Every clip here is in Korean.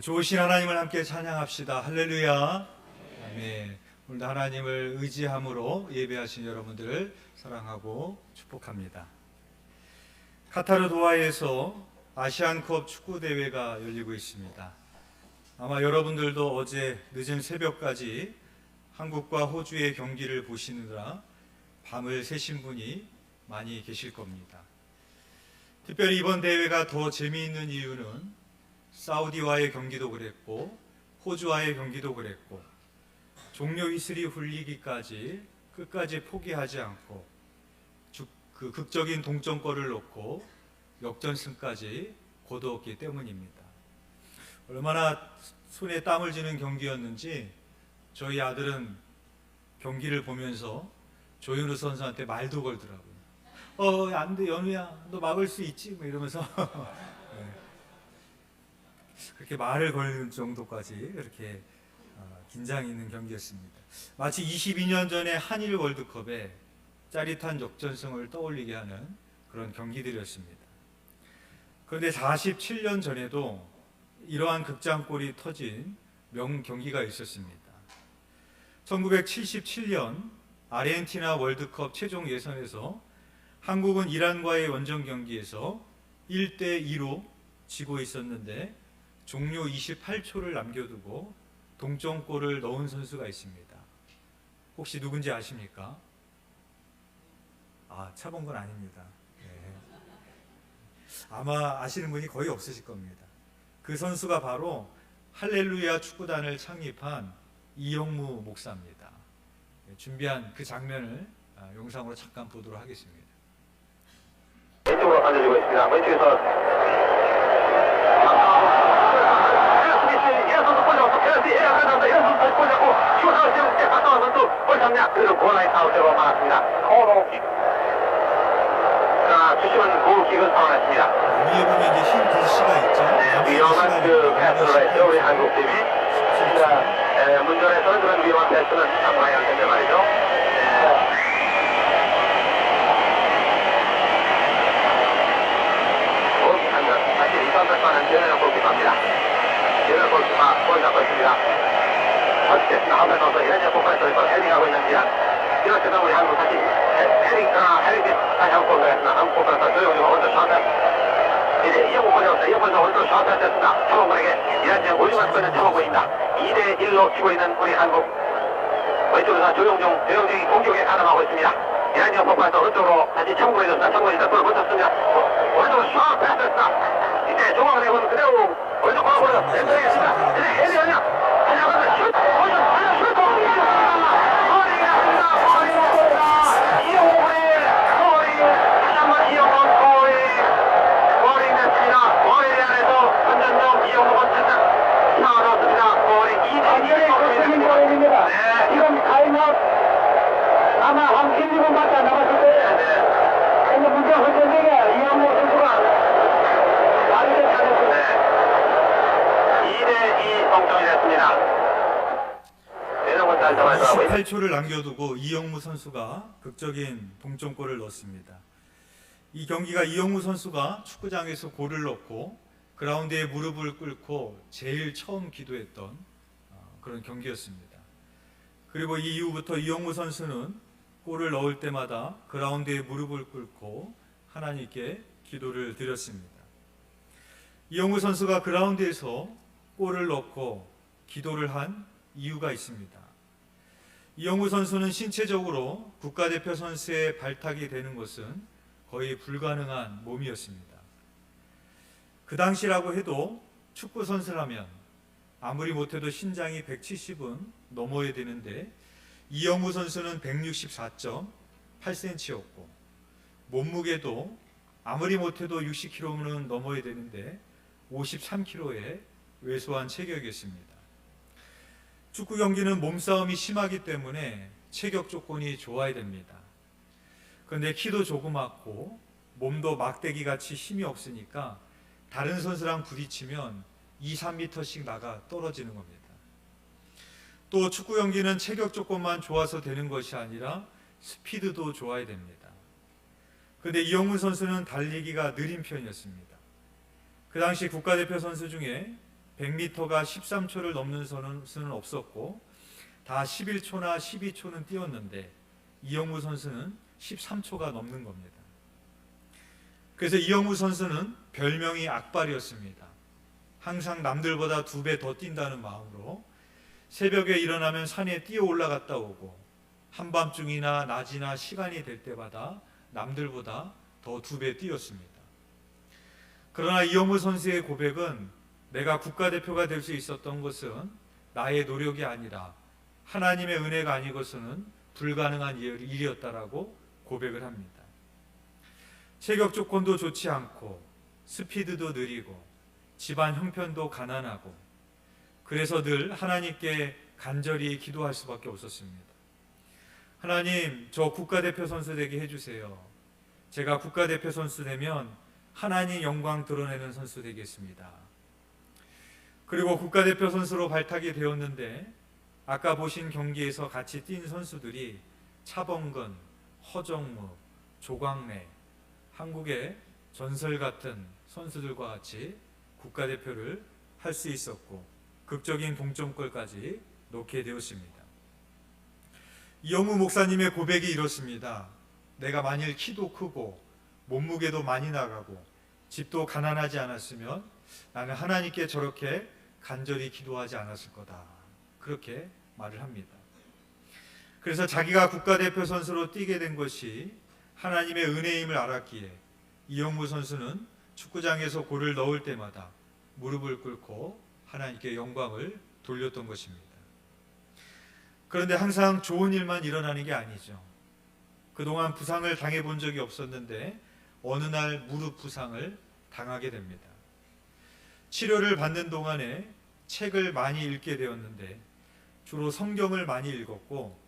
좋으신 하나님을 함께 찬양합시다. 할렐루야. 아멘. 오늘도 하나님을 의지함으로 예배하신 여러분들을 사랑하고 축복합니다. 카타르 도하에서 아시안컵 축구 대회가 열리고 있습니다. 아마 여러분들도 어제 늦은 새벽까지 한국과 호주의 경기를 보시느라 밤을 새신 분이 많이 계실 겁니다. 특별히 이번 대회가 더 재미있는 이유는 사우디와의 경기도 그랬고 호주와의 경기도 그랬고 종료 이슬이 울리기까지 끝까지 포기하지 않고 그 극적인 동점골을 넣고 역전승까지 거두었기 때문입니다. 얼마나 손에 땀을 쥐는 경기였는지 저희 아들은 경기를 보면서 조윤우 선수한테 말도 걸더라고요. 안 돼, 연우야, 너 막을 수 있지? 뭐 이러면서 네. 그렇게 말을 걸 정도까지 이렇게 긴장 있는 경기였습니다. 마치 22년 전에 한일 월드컵에 짜릿한 역전승을 떠올리게 하는 그런 경기들이었습니다. 그런데 47년 전에도 이러한 극장골이 터진 명경기가 있었습니다. 1977년 아르헨티나 월드컵 최종 예선에서 한국은 이란과의 원정 경기에서 1대2로 지고 있었는데 종료 28초를 남겨두고 동점골을 넣은 선수가 있습니다. 혹시 누군지 아십니까? 차본 건 아닙니다. 네. 아마 아시는 분이 거의 없으실 겁니다. 그 선수가 바로 할렐루야 축구단을 창립한 이영무 목사입니다. 준비한 그 장면을 영상으로 잠깐 보도록 하겠습니다. 왼쪽으로 알려주고 있습니다. 왼쪽에서 그리고 고라니 사우스로 막았습니다. 코너킥. 주심은 골킥을 선언했습니다. 위에 보면 이제 흰 글씨가 있죠. 위험한 그 패스를 했죠. 우리 한국팀이. 문전에서는 그런 위험한 패스는 안 봐야 할 텐데 말이죠. 사실 이 선수는 제네럴 골키퍼입니다. 제네럴 골키퍼 골 잡고 있습니다. 어쨌든 앞에 서서 현재 폭발소에서 헤딩하고 있는 지한 이렇게 되면 우리 한국 다시 헤딩 다시 한번 골을 한국 폭발소 조용히 먼저 샷 이제 이영국 걸렸다. 이영국에서 먼저 샷 됐습니다. 차범근에게 이란 지역 올리만 수는 차범근입니다. 2대1로 치고 있는 우리 한국 왼쪽에서 조용중이 공격에 가담하고 있습니다. 이란 지역 폭발소 오른쪽으로 다시 차범근이 줬습니다. 차범근이 골을 먼저 씁니다. 오른쪽으로 샷 패스했습니다. 이제 조광을 해보는 그대로 오른쪽 골을 왼쪽이겠습니다. 이제 헤딩하냐 달려가서 슛! 슛! 아마 한 1, 2분밖에 안 남았을 거예요. 근데 문제가 헌정되게 이영호 선수가 말이 잘했습니다. 2대2 동점이 됐습니다. 28초를 남겨두고 이영무 선수가 극적인 동점골을 넣었습니다. 이 경기가 이영무 선수가 축구장에서 골을 넣고 그라운드에 무릎을 꿇고 제일 처음 기도했던 그런 경기였습니다. 그리고 이 이후부터 이영무 선수는 골을 넣을 때마다 그라운드에 무릎을 꿇고 하나님께 기도를 드렸습니다. 이영무 선수가 그라운드에서 골을 넣고 기도를 한 이유가 있습니다. 이영무 선수는 신체적으로 국가대표 선수의 발탁이 되는 것은 거의 불가능한 몸이었습니다. 그 당시라고 해도 축구 선수라면 아무리 못해도 신장이 170은 넘어야 되는데 이영무 선수는 164.8cm였고 몸무게도 아무리 못해도 60kg는 넘어야 되는데 53kg의 왜소한 체격이었습니다. 축구 경기는 몸싸움이 심하기 때문에 체격 조건이 좋아야 됩니다. 그런데 키도 조그맣고 몸도 막대기같이 힘이 없으니까 다른 선수랑 부딪히면 2, 3m씩 나가 떨어지는 겁니다. 또 축구 경기는 체격 조건만 좋아서 되는 것이 아니라 스피드도 좋아야 됩니다. 그런데 이영문 선수는 달리기가 느린 편이었습니다. 그 당시 국가대표 선수 중에 100m가 13초를 넘는 선수는 없었고 다 11초나 12초는 뛰었는데 이영우 선수는 13초가 넘는 겁니다. 그래서 이영우 선수는 별명이 악발이었습니다. 항상 남들보다 2배 더 뛴다는 마음으로 새벽에 일어나면 산에 뛰어 올라갔다 오고 한밤중이나 낮이나 시간이 될 때마다 남들보다 더 2배 뛰었습니다. 그러나 이영우 선수의 고백은 내가 국가대표가 될 수 있었던 것은 나의 노력이 아니라 하나님의 은혜가 아니고서는 불가능한 일이었다라고 고백을 합니다. 체격 조건도 좋지 않고 스피드도 느리고 집안 형편도 가난하고 그래서 늘 하나님께 간절히 기도할 수밖에 없었습니다. 하나님, 저 국가대표 선수 되게 해주세요. 제가 국가대표 선수 되면 하나님 영광 드러내는 선수 되겠습니다. 그리고 국가대표 선수로 발탁이 되었는데 아까 보신 경기에서 같이 뛴 선수들이 차범근, 허정무, 조광래, 한국의 전설 같은 선수들과 같이 국가대표를 할 수 있었고 극적인 동점골까지 넣게 되었습니다. 이영우 목사님의 고백이 이렇습니다. 내가 만일 키도 크고 몸무게도 많이 나가고 집도 가난하지 않았으면 나는 하나님께 저렇게 간절히 기도하지 않았을 거다. 그렇게 말을 합니다. 그래서 자기가 국가대표 선수로 뛰게 된 것이 하나님의 은혜임을 알았기에 이영우 선수는 축구장에서 골을 넣을 때마다 무릎을 꿇고 하나님께 영광을 돌렸던 것입니다. 그런데 항상 좋은 일만 일어나는 게 아니죠. 그동안 부상을 당해본 적이 없었는데 어느 날 무릎 부상을 당하게 됩니다. 치료를 받는 동안에 책을 많이 읽게 되었는데 주로 성경을 많이 읽었고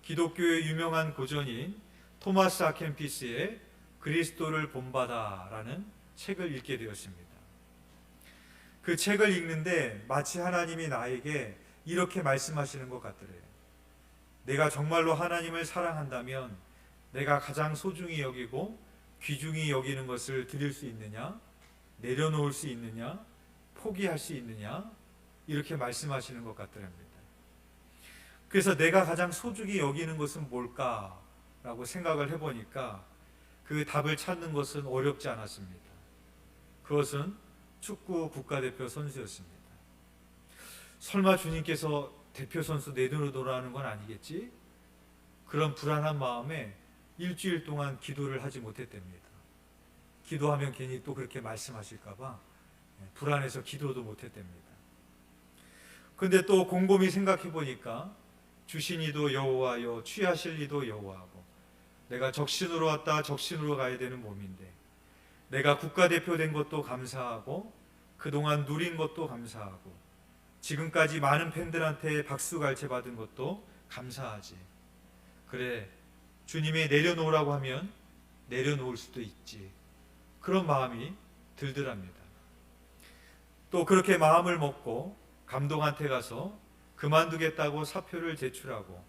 기독교의 유명한 고전인 토마스 아켄피스의 그리스도를 본받아라는 책을 읽게 되었습니다. 그 책을 읽는데 마치 하나님이 나에게 이렇게 말씀하시는 것 같더래요. 내가 정말로 하나님을 사랑한다면 내가 가장 소중히 여기고 귀중히 여기는 것을 드릴 수 있느냐? 내려놓을 수 있느냐? 포기할 수 있느냐? 이렇게 말씀하시는 것 같더랍니다. 그래서 내가 가장 소중히 여기는 것은 뭘까라고 생각을 해보니까 그 답을 찾는 것은 어렵지 않았습니다. 그것은 축구 국가대표 선수였습니다. 설마 주님께서 대표 선수 내려놓으라는 건 아니겠지? 그런 불안한 마음에 일주일 동안 기도를 하지 못했답니다. 기도하면 괜히 또 그렇게 말씀하실까봐 불안해서 기도도 못했답니다. 그런데 또 곰곰이 생각해 보니까 주신 이도 여호와요 취하실 이도 여호와고 내가 적신으로 왔다 적신으로 가야 되는 몸인데 내가 국가대표 된 것도 감사하고 그동안 누린 것도 감사하고 지금까지 많은 팬들한테 박수갈채 받은 것도 감사하지. 그래, 주님이 내려놓으라고 하면 내려놓을 수도 있지. 그런 마음이 들더랍니다. 또 그렇게 마음을 먹고 감독한테 가서 그만두겠다고 사표를 제출하고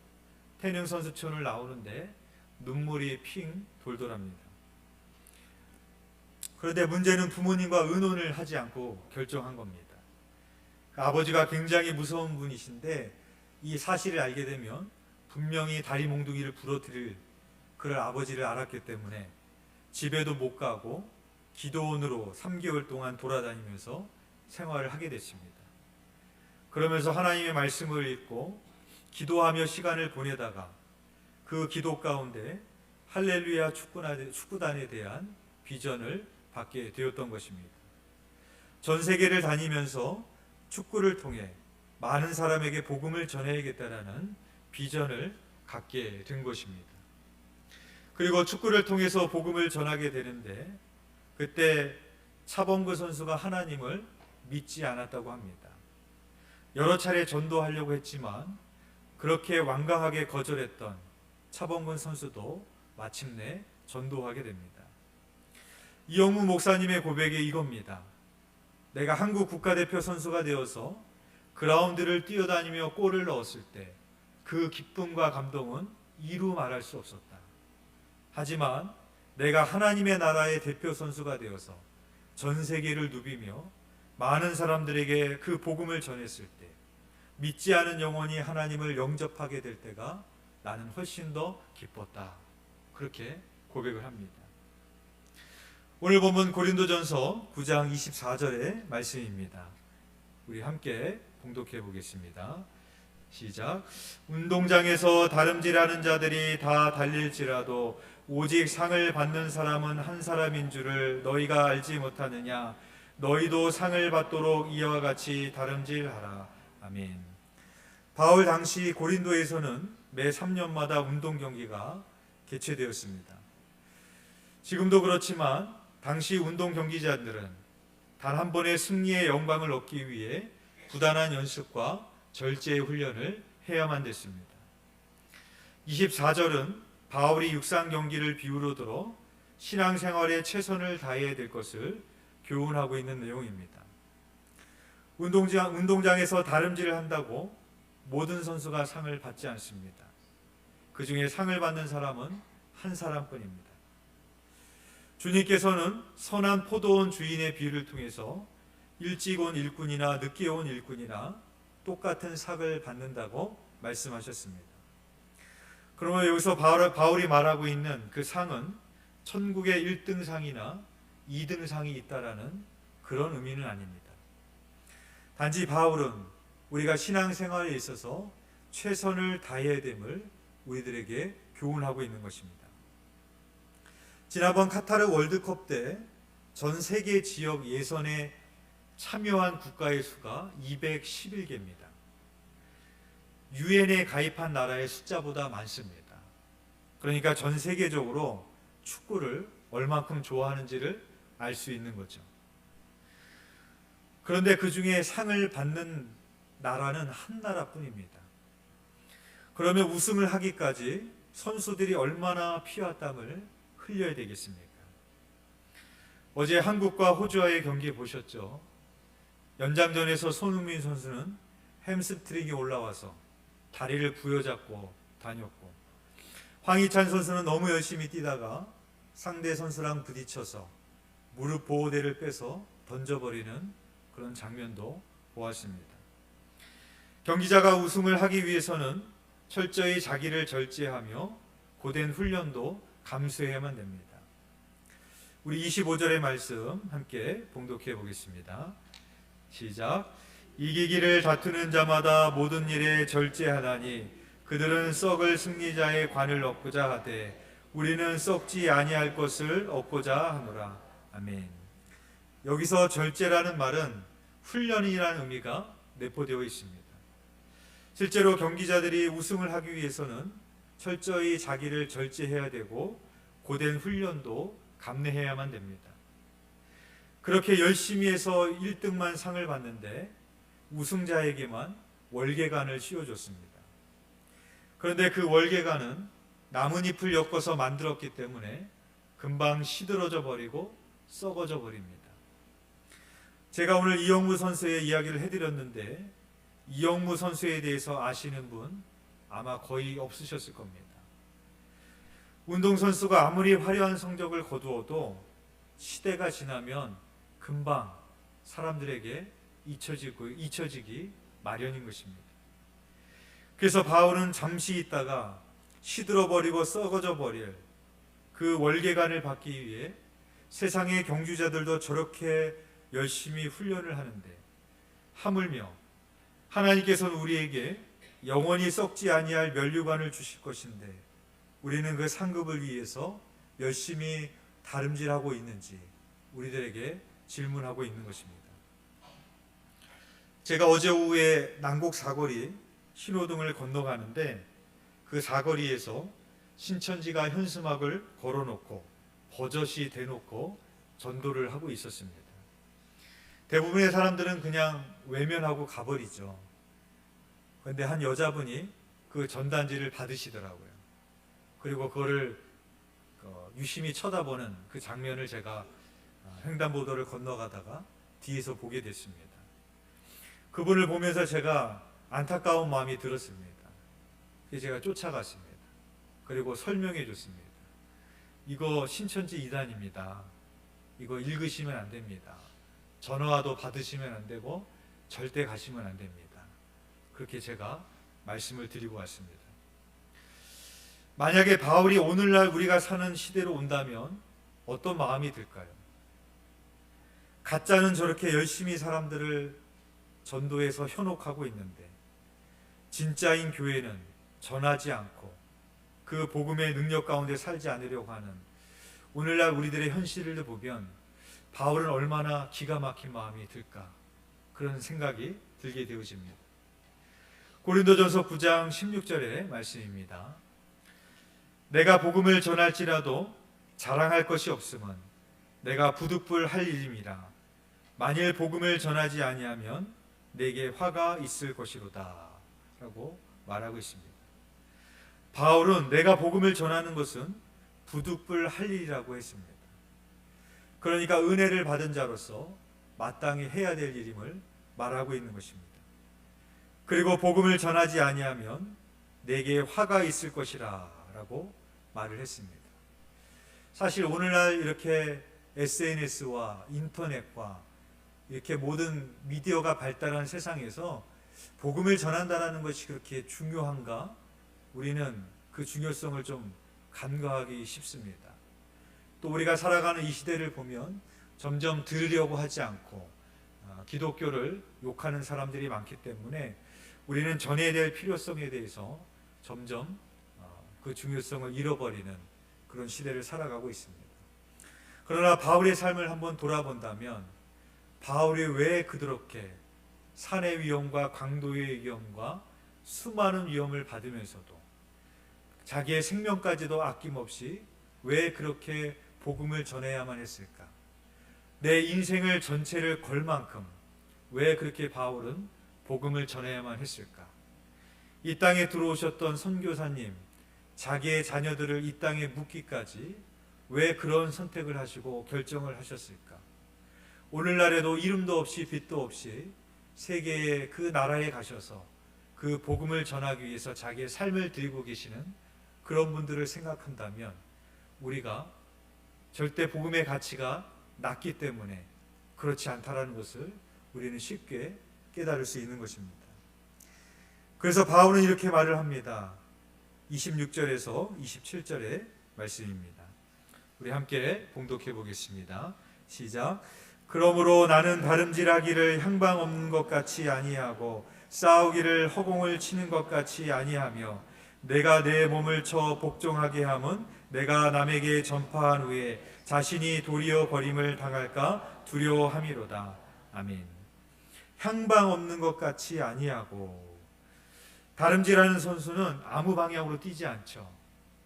태릉선수촌을 나오는데 눈물이 핑 돌더랍니다. 그런데 문제는 부모님과 의논을 하지 않고 결정한 겁니다. 아버지가 굉장히 무서운 분이신데 이 사실을 알게 되면 분명히 다리 몽둥이를 부러뜨릴 그럴 아버지를 알았기 때문에 집에도 못 가고 기도원으로 3개월 동안 돌아다니면서 생활을 하게 됐습니다. 그러면서 하나님의 말씀을 읽고 기도하며 시간을 보내다가 그 기도 가운데 할렐루야 축구단에 대한 비전을 받게 되었던 것입니다. 전 세계를 다니면서 축구를 통해 많은 사람에게 복음을 전해야겠다라는 비전을 갖게 된 것입니다. 그리고 축구를 통해서 복음을 전하게 되는데 그때 차범근 선수가 하나님을 믿지 않았다고 합니다. 여러 차례 전도하려고 했지만 그렇게 완강하게 거절했던 차범근 선수도 마침내 전도하게 됩니다. 이영우 목사님의 고백이 이겁니다. 내가 한국 국가대표 선수가 되어서 그라운드를 뛰어다니며 골을 넣었을 때 그 기쁨과 감동은 이루 말할 수 없었다. 하지만 내가 하나님의 나라의 대표 선수가 되어서 전 세계를 누비며 많은 사람들에게 그 복음을 전했을 때 믿지 않은 영혼이 하나님을 영접하게 될 때가 나는 훨씬 더 기뻤다. 그렇게 고백을 합니다. 오늘 본문 고린도전서 9장 24절의 말씀입니다. 우리 함께 봉독해 보겠습니다. 시작. 운동장에서 다름질하는 자들이 다 달릴지라도 오직 상을 받는 사람은 한 사람인 줄을 너희가 알지 못하느냐. 너희도 상을 받도록 이와 같이 다름질하라. 아멘. 바울 당시 고린도에서는 매 3년마다 운동 경기가 개최되었습니다. 지금도 그렇지만 당시 운동 경기자들은 단 한 번의 승리의 영광을 얻기 위해 부단한 연습과 절제의 훈련을 해야만 됐습니다. 24절은 바울이 육상 경기를 비유로 들어 신앙생활에 최선을 다해야 될 것을 교훈하고 있는 내용입니다. 운동장에서 다름질을 한다고 모든 선수가 상을 받지 않습니다. 그 중에 상을 받는 사람은 한 사람뿐입니다. 주님께서는 선한 포도원 주인의 비유를 통해서 일찍 온 일꾼이나 늦게 온 일꾼이나 똑같은 상을 받는다고 말씀하셨습니다. 그러면 여기서 바울이 말하고 있는 그 상은 천국의 1등상이나 2등상이 있다라는 그런 의미는 아닙니다. 단지 바울은 우리가 신앙생활에 있어서 최선을 다해야 됨을 우리들에게 교훈하고 있는 것입니다. 지난번 카타르 월드컵 때 전 세계 지역 예선에 참여한 국가의 수가 211개입니다. 유엔에 가입한 나라의 숫자보다 많습니다. 그러니까 전 세계적으로 축구를 얼만큼 좋아하는지를 알 수 있는 거죠. 그런데 그 중에 상을 받는 나라는 한 나라뿐입니다. 그러면 우승을 하기까지 선수들이 얼마나 피와 땀을 흘려야 되겠습니까? 어제 한국과 호주와의 경기 보셨죠? 연장전에서 손흥민 선수는 햄스트링이 올라와서 다리를 부여잡고 다녔고, 황희찬 선수는 너무 열심히 뛰다가 상대 선수랑 부딪혀서 무릎 보호대를 빼서 던져버리는 그런 장면도 보았습니다. 경기자가 우승을 하기 위해서는 철저히 자기를 절제하며 고된 훈련도 감수해야만 됩니다. 우리 25절의 말씀 함께 봉독해 보겠습니다. 시작. 이기기를 다투는 자마다 모든 일에 절제하다니 그들은 썩을 승리자의 관을 얻고자 하되 우리는 썩지 아니할 것을 얻고자 하노라. 아멘. 여기서 절제라는 말은 훈련이라는 의미가 내포되어 있습니다. 실제로 경기자들이 우승을 하기 위해서는 철저히 자기를 절제해야 되고 고된 훈련도 감내해야만 됩니다. 그렇게 열심히 해서 1등만 상을 받는데 우승자에게만 월계관을 씌워줬습니다. 그런데 그 월계관은 나뭇잎을 엮어서 만들었기 때문에 금방 시들어져 버리고 썩어져 버립니다. 제가 오늘 이영무 선수의 이야기를 해드렸는데 이영무 선수에 대해서 아시는 분 아마 거의 없으셨을 겁니다. 운동선수가 아무리 화려한 성적을 거두어도 시대가 지나면 금방 사람들에게 잊혀지기 마련인 것입니다. 그래서 바울은 잠시 있다가 시들어버리고 썩어져 버릴 그 월계관을 받기 위해 세상의 경주자들도 저렇게 열심히 훈련을 하는데 하물며 하나님께서는 우리에게 영원히 썩지 아니할 면류관을 주실 것인데 우리는 그 상급을 위해서 열심히 다름질하고 있는지 우리들에게 질문하고 있는 것입니다. 제가 어제 오후에 난곡 사거리 신호등을 건너가는데 그 사거리에서 신천지가 현수막을 걸어놓고 버젓이 대놓고 전도를 하고 있었습니다. 대부분의 사람들은 그냥 외면하고 가버리죠. 그런데 한 여자분이 그 전단지를 받으시더라고요. 그리고 그거를 유심히 쳐다보는 그 장면을 제가 횡단보도를 건너가다가 뒤에서 보게 됐습니다. 그분을 보면서 제가 안타까운 마음이 들었습니다. 그래서 제가 쫓아갔습니다. 그리고 설명해 줬습니다. 이거 신천지 이단입니다. 이거 읽으시면 안 됩니다. 전화도 받으시면 안 되고 절대 가시면 안 됩니다. 그렇게 제가 말씀을 드리고 왔습니다. 만약에 바울이 오늘날 우리가 사는 시대로 온다면 어떤 마음이 들까요? 가짜는 저렇게 열심히 사람들을 전도해서 현혹하고 있는데 진짜인 교회는 전하지 않고 그 복음의 능력 가운데 살지 않으려고 하는 오늘날 우리들의 현실을 보면 바울은 얼마나 기가 막힌 마음이 들까, 그런 생각이 들게 되어집니다. 고린도전서 9장 16절의 말씀입니다. 내가 복음을 전할지라도 자랑할 것이 없음은 내가 부득불 할 일임이라. 만일 복음을 전하지 아니하면 내게 화가 있을 것이로다 라고 말하고 있습니다. 바울은 내가 복음을 전하는 것은 부득불 할 일이라고 했습니다. 그러니까 은혜를 받은 자로서 마땅히 해야 될 일임을 말하고 있는 것입니다. 그리고 복음을 전하지 아니하면 내게 화가 있을 것이라 라고 말을 했습니다. 사실 오늘날 이렇게 SNS와 인터넷과 이렇게 모든 미디어가 발달한 세상에서 복음을 전한다는 것이 그렇게 중요한가? 우리는 그 중요성을 좀 간과하기 쉽습니다. 또 우리가 살아가는 이 시대를 보면 점점 들으려고 하지 않고 기독교를 욕하는 사람들이 많기 때문에 우리는 전해야 될 필요성에 대해서 점점 그 중요성을 잃어버리는 그런 시대를 살아가고 있습니다. 그러나 바울의 삶을 한번 돌아본다면 바울이 왜 그렇게 산의 위험과 강도의 위험과 수많은 위험을 받으면서도 자기의 생명까지도 아낌없이 왜 그렇게 복음을 전해야만 했을까? 내 인생을 전체를 걸 만큼 왜 그렇게 바울은 복음을 전해야만 했을까? 이 땅에 들어오셨던 선교사님, 자기의 자녀들을 이 땅에 묻기까지 왜 그런 선택을 하시고 결정을 하셨을까? 오늘날에도 이름도 없이 빛도 없이 세계의 그 나라에 가셔서 그 복음을 전하기 위해서 자기의 삶을 드리고 계시는 그런 분들을 생각한다면 우리가 절대 복음의 가치가 낮기 때문에 그렇지 않다라는 것을 우리는 쉽게 깨달을 수 있는 것입니다. 그래서 바울은 이렇게 말을 합니다. 26절에서 27절의 말씀입니다. 우리 함께 봉독해 보겠습니다. 시작. 그러므로 나는 다름질하기를 향방 없는 것 같이 아니하고 싸우기를 허공을 치는 것 같이 아니하며 내가 내 몸을 쳐 복종하게 함은 내가 남에게 전파한 후에 자신이 도리어 버림을 당할까 두려워함이로다. 아멘. 향방 없는 것 같이 아니하고, 다름질하는 선수는 아무 방향으로 뛰지 않죠.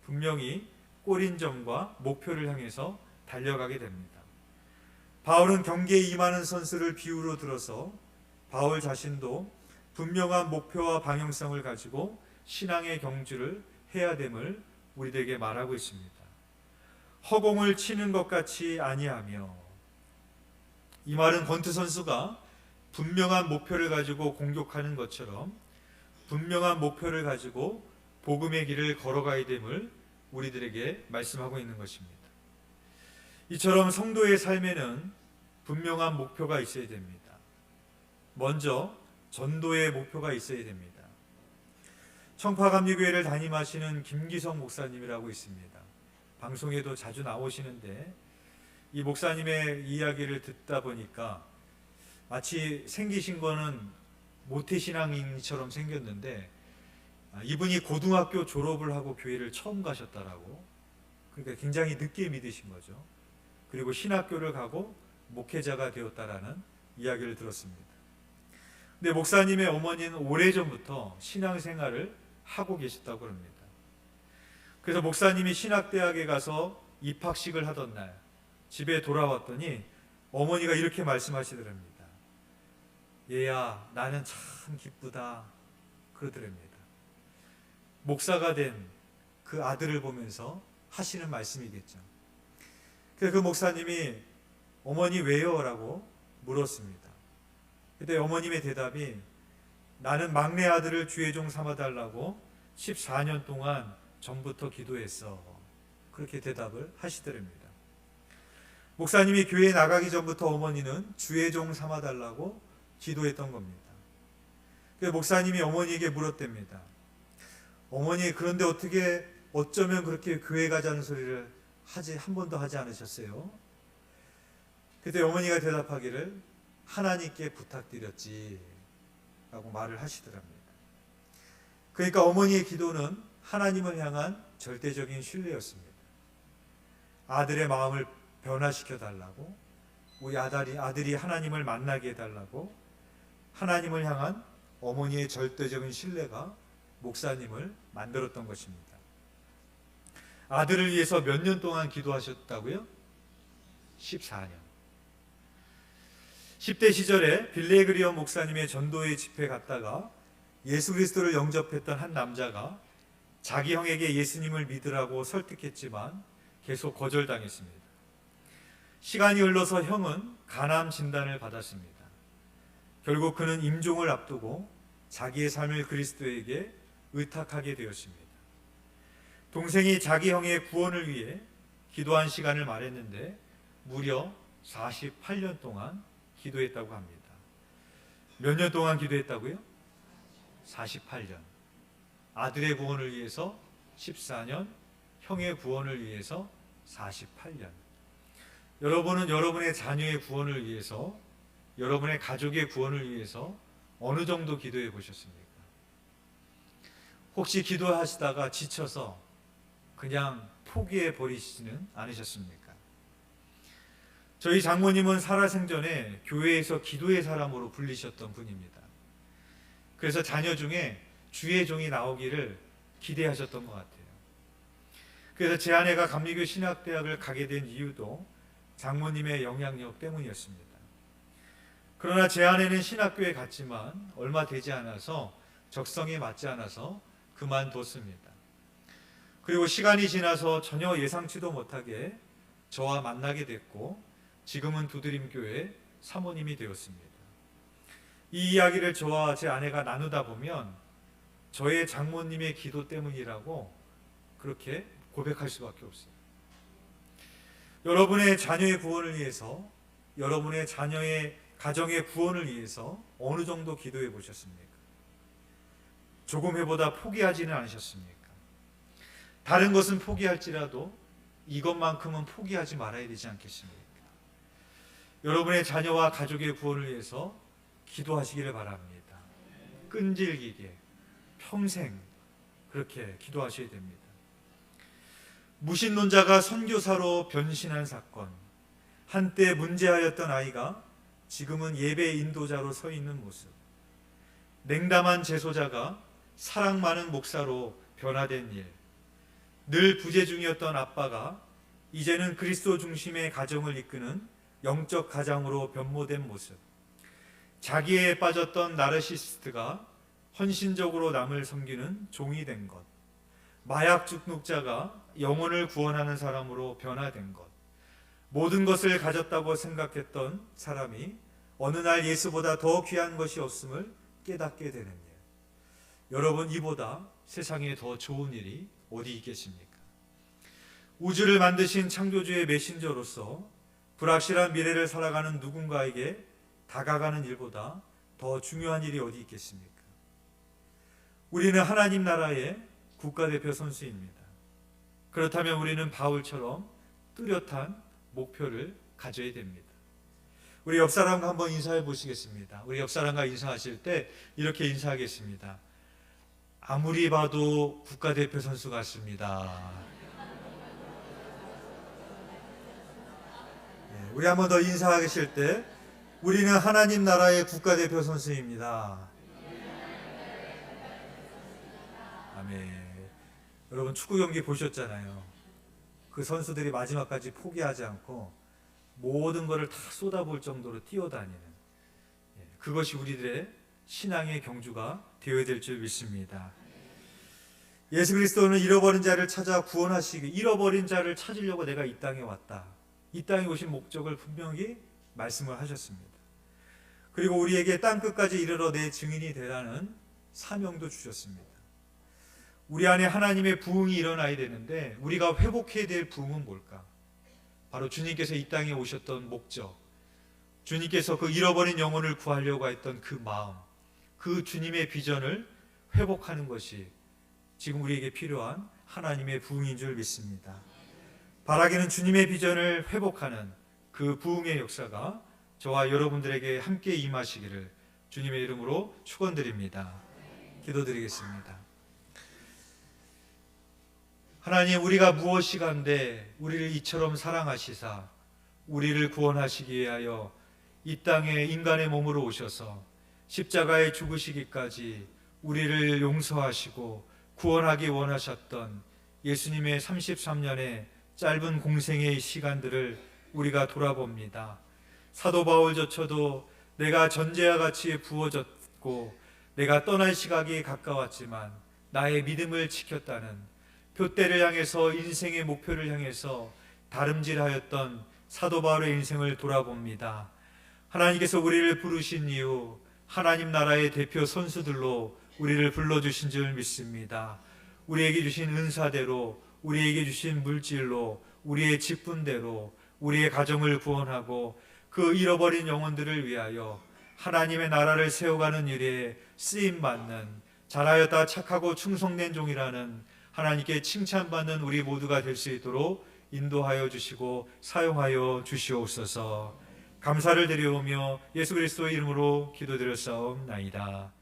분명히 골인점과 목표를 향해서 달려가게 됩니다. 바울은 경기에 임하는 선수를 비유로 들어서 바울 자신도 분명한 목표와 방향성을 가지고 신앙의 경주를 해야 됨을 우리에게 말하고 있습니다. 허공을 치는 것 같이 아니하며, 이 말은 권투 선수가 분명한 목표를 가지고 공격하는 것처럼 분명한 목표를 가지고 복음의 길을 걸어가야 됨을 우리들에게 말씀하고 있는 것입니다. 이처럼 성도의 삶에는 분명한 목표가 있어야 됩니다. 먼저 전도의 목표가 있어야 됩니다. 청파감리교회를 담임하시는 김기성 목사님이라고 있습니다. 방송에도 자주 나오시는데 이 목사님의 이야기를 듣다 보니까 마치 생기신 거는 모태신앙인처럼 생겼는데 이분이 고등학교 졸업을 하고 교회를 처음 가셨다라고, 그러니까 굉장히 늦게 믿으신 거죠. 그리고 신학교를 가고 목회자가 되었다라는 이야기를 들었습니다. 근데 목사님의 어머니는 오래전부터 신앙생활을 하고 계셨다고 합니다. 그래서 목사님이 신학대학에 가서 입학식을 하던 날 집에 돌아왔더니 어머니가 이렇게 말씀하시더랍니다. 얘야, 나는 참 기쁘다 그러더랍니다. 목사가 된 그 아들을 보면서 하시는 말씀이겠죠. 그래서 그 목사님이 어머니 왜요? 라고 물었습니다. 그때 어머님의 대답이 나는 막내 아들을 주의 종 삼아달라고 14년 동안 전부터 기도했어. 그렇게 대답을 하시더랍니다. 목사님이 교회에 나가기 전부터 어머니는 주의 종 삼아달라고 기도했던 겁니다. 그래서 목사님이 어머니에게 물었답니다. 어머니, 그런데 어쩌면 그렇게 교회 가자는 소리를 한 번도 하지 않으셨어요? 그때 어머니가 대답하기를 하나님께 부탁드렸지 라고 말을 하시더랍니다. 그러니까 어머니의 기도는 하나님을 향한 절대적인 신뢰였습니다. 아들의 마음을 변화시켜 달라고, 우리 아들이 하나님을 만나게 해달라고, 하나님을 향한 어머니의 절대적인 신뢰가 목사님을 만들었던 것입니다. 아들을 위해서 몇 년 동안 기도하셨다고요? 14년. 10대 시절에 빌레그리엄 목사님의 전도회 집회 갔다가 예수 그리스도를 영접했던 한 남자가 자기 형에게 예수님을 믿으라고 설득했지만 계속 거절당했습니다. 시간이 흘러서 형은 간암 진단을 받았습니다. 결국 그는 임종을 앞두고 자기의 삶을 그리스도에게 의탁하게 되었습니다. 동생이 자기 형의 구원을 위해 기도한 시간을 말했는데 무려 48년 동안 기도했다고 합니다. 몇 년 동안 기도했다고요? 48년. 아들의 구원을 위해서 14년, 형의 구원을 위해서 48년. 여러분은 여러분의 자녀의 구원을 위해서, 여러분의 가족의 구원을 위해서 어느 정도 기도해 보셨습니까? 혹시 기도하시다가 지쳐서 그냥 포기해 버리시지는 않으셨습니까? 저희 장모님은 살아생전에 교회에서 기도의 사람으로 불리셨던 분입니다. 그래서 자녀 중에 주의 종이 나오기를 기대하셨던 것 같아요. 그래서 제 아내가 감리교 신학대학을 가게 된 이유도 장모님의 영향력 때문이었습니다. 그러나 제 아내는 신학교에 갔지만 얼마 되지 않아서 적성에 맞지 않아서 그만뒀습니다. 그리고 시간이 지나서 전혀 예상치도 못하게 저와 만나게 됐고 지금은 두드림교회 사모님이 되었습니다. 이 이야기를 저와 제 아내가 나누다 보면 저의 장모님의 기도 때문이라고 그렇게 고백할 수밖에 없어요. 여러분의 자녀의 구원을 위해서, 여러분의 자녀의 가정의 구원을 위해서 어느 정도 기도해 보셨습니까? 조금 해보다 포기하지는 않으셨습니까? 다른 것은 포기할지라도 이것만큼은 포기하지 말아야 되지 않겠습니까? 여러분의 자녀와 가족의 구원을 위해서 기도하시기를 바랍니다. 끈질기게 평생 그렇게 기도하셔야 됩니다. 무신론자가 선교사로 변신한 사건, 한때 문제하였던 아이가 지금은 예배 인도자로 서 있는 모습, 냉담한 제소자가 사랑 많은 목사로 변화된 일, 늘 부재 중이었던 아빠가 이제는 그리스도 중심의 가정을 이끄는 영적 가장으로 변모된 모습, 자기에 빠졌던 나르시시스트가 헌신적으로 남을 섬기는 종이 된 것, 마약 중독자가 영혼을 구원하는 사람으로 변화된 것, 모든 것을 가졌다고 생각했던 사람이 어느 날 예수보다 더 귀한 것이 없음을 깨닫게 되는 일. 여러분, 이보다 세상에 더 좋은 일이 어디 있겠습니까? 우주를 만드신 창조주의 메신저로서 불확실한 미래를 살아가는 누군가에게 다가가는 일보다 더 중요한 일이 어디 있겠습니까? 우리는 하나님 나라의 국가대표 선수입니다. 그렇다면 우리는 바울처럼 뚜렷한 목표를 가져야 됩니다. 우리 옆 사람과 한번 인사해 보시겠습니다. 우리 옆 사람과 인사하실 때 이렇게 인사하겠습니다. 아무리 봐도 국가대표 선수 같습니다. 우리 한번 더 인사하실 때 우리는 하나님 나라의 국가대표 선수입니다. 아멘. 여러분, 축구 경기 보셨잖아요. 그 선수들이 마지막까지 포기하지 않고 모든 것을 다 쏟아볼 정도로 뛰어다니는, 그것이 우리들의 신앙의 경주가 되어야 될 줄 믿습니다. 예수 그리스도는 잃어버린 자를 찾아 구원하시기, 잃어버린 자를 찾으려고 내가 이 땅에 왔다, 이 땅에 오신 목적을 분명히 말씀을 하셨습니다. 그리고 우리에게 땅끝까지 이르러 내 증인이 되라는 사명도 주셨습니다. 우리 안에 하나님의 부흥이 일어나야 되는데 우리가 회복해야 될 부흥은 뭘까? 바로 주님께서 이 땅에 오셨던 목적, 주님께서 그 잃어버린 영혼을 구하려고 했던 그 마음, 그 주님의 비전을 회복하는 것이 지금 우리에게 필요한 하나님의 부흥인 줄 믿습니다. 바라기는 주님의 비전을 회복하는 그 부흥의 역사가 저와 여러분들에게 함께 임하시기를 주님의 이름으로 축원드립니다. 기도드리겠습니다. 하나님, 우리가 무엇이간데 우리를 이처럼 사랑하시사 우리를 구원하시기 위하여 이 땅에 인간의 몸으로 오셔서 십자가에 죽으시기까지 우리를 용서하시고 구원하기 원하셨던 예수님의 33년의 짧은 공생의 시간들을 우리가 돌아봅니다. 사도 바울조차도 내가 전제와 같이 부어졌고 내가 떠날 시각이 가까웠지만 나의 믿음을 지켰다는 표대를 향해서 인생의 목표를 향해서 다름질하였던 사도 바울의 인생을 돌아봅니다. 하나님께서 우리를 부르신 이후 하나님 나라의 대표 선수들로 우리를 불러주신 줄 믿습니다. 우리에게 주신 은사대로, 우리에게 주신 물질로, 우리의 직분대로 우리의 가정을 구원하고 그 잃어버린 영혼들을 위하여 하나님의 나라를 세워가는 일에 쓰임받는 잘하였다 착하고 충성된 종이라는 하나님께 칭찬받는 우리 모두가 될 수 있도록 인도하여 주시고 사용하여 주시옵소서. 감사를 드리오며 예수 그리스도의 이름으로 기도드렸사옵나이다.